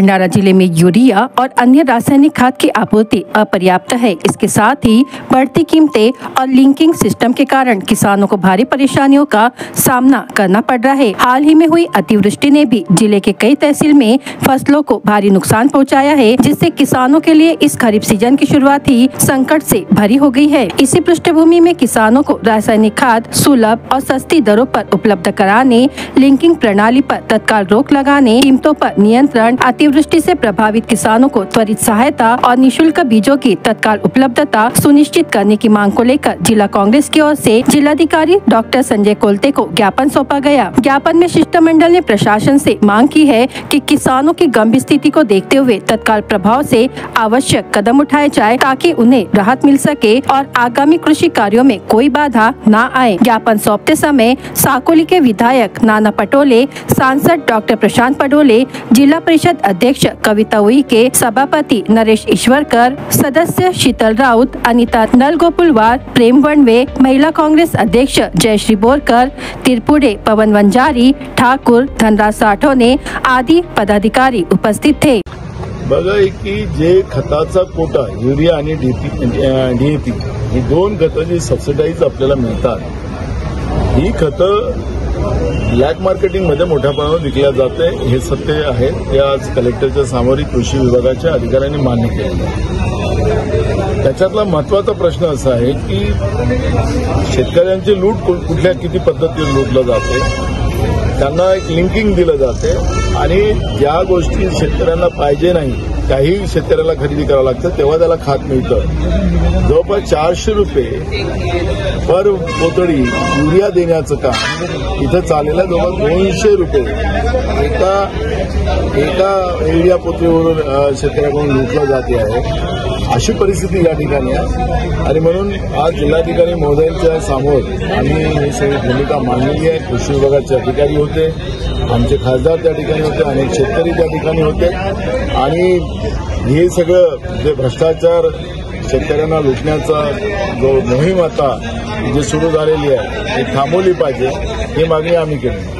भंडारा जिले में यूरिया और अन्य रासायनिक खाद की आपूर्ति अपर्याप्त है। इसके साथ ही बढ़ती कीमतें और लिंकिंग सिस्टम के कारण किसानों को भारी परेशानियों का सामना करना पड़ रहा है। हाल ही में हुई अतिवृष्टि ने भी जिले के कई तहसील में फसलों को भारी नुकसान पहुंचाया है, जिससे किसानों के लिए इस खरीफ सीजन की शुरुआत ही संकट से भरी हो गई है। इसी पृष्ठभूमि में किसानों को रासायनिक खाद सुलभ और सस्ती दरों पर उपलब्ध कराने, लिंकिंग प्रणाली पर तत्काल रोक लगाने, कीमतों पर नियंत्रण, अतिवृष्टि से प्रभावित किसानों को त्वरित सहायता और निःशुल्क बीजों की तत्काल उपलब्धता सुनिश्चित करने की मांग को लेकर जिला कांग्रेस की ओर से जिलाधिकारी डॉक्टर संजय कोलते को ज्ञापन सौंपा गया। ज्ञापन में शिष्टमंडल ने प्रशासन से मांग की है कि किसानों की गंभीर स्थिति को देखते हुए तत्काल प्रभाव से आवश्यक कदम उठाए जाए, ताकि उन्हें राहत मिल सके और आगामी कृषि कार्यों में कोई बाधा न आए। ज्ञापन सौंपते समय साकोली के विधायक नाना पटोले, सांसद डॉक्टर प्रशांत पडोले, जिला परिषद अध्यक्ष कविता उइके, सभापति नरेश ईश्वरकर, सदस्य शीतल राउत, अनिता नलगोपुलवार, प्रेम वनवे, महिला कांग्रेस अध्यक्ष जयश्री बोरकर, तिरपुड़े पवन वंजारी, ठाकुर धनराज साठवणे आदि पदाधिकारी उपस्थित थे। बघा की जे खताचा कोटा युरिया आणि डीएपी ही दोन खतं जी सबसिडाईज आपल्याला मिळतात, ही खतं ब्लॅक मार्केटिंग मध्ये मोठ्या प्रमाणात विकल्या जाते, हे सत्य आहे। ते आज कलेक्टरच्या समोर कृषी विभागाच्या अधिकाऱ्यांनी मान्य केलेलं आहे। त्याच्यातला महत्वाचा प्रश्न असा आहे की शेतकऱ्यांची लूट कुठल्या किती पद्धतीने लूटलं जाते, त्यांना एक लिंकिंग दिलं जाते आणि ज्या गोष्टी शेतकऱ्यांना पाहिजे नाही त्याही शेतकऱ्याला खरेदी करावं लागतं, तेव्हा त्याला खात मिळतं। जवळपास 400 रुपये पर पोतडी युरिया देण्याचं काम इथं चाललेलं जवळपास 200 रुपये एका युरिया पोतडीवरून शेतकऱ्याकडून लुटलं जाते आहे। अशी परिस्थिती या ठिकाणी आहे आणि म्हणून आज जिल्हाधिकारी महोदयांच्या समोर आम्ही ही सगळी भूमिका मांडलेली आहे। कृषी विभागाचे अधिकारी होते, आमचे खासदार त्या ठिकाणी होते, अनेक शेतकरी त्या ठिकाणी होते आणि हे सगळं जे भ्रष्टाचार शेतकऱ्यांना लुटण्याचा जो मोहीम आता जी सुरू झालेली आहे ती थांबवली पाहिजे, ही मागणी आम्ही केली।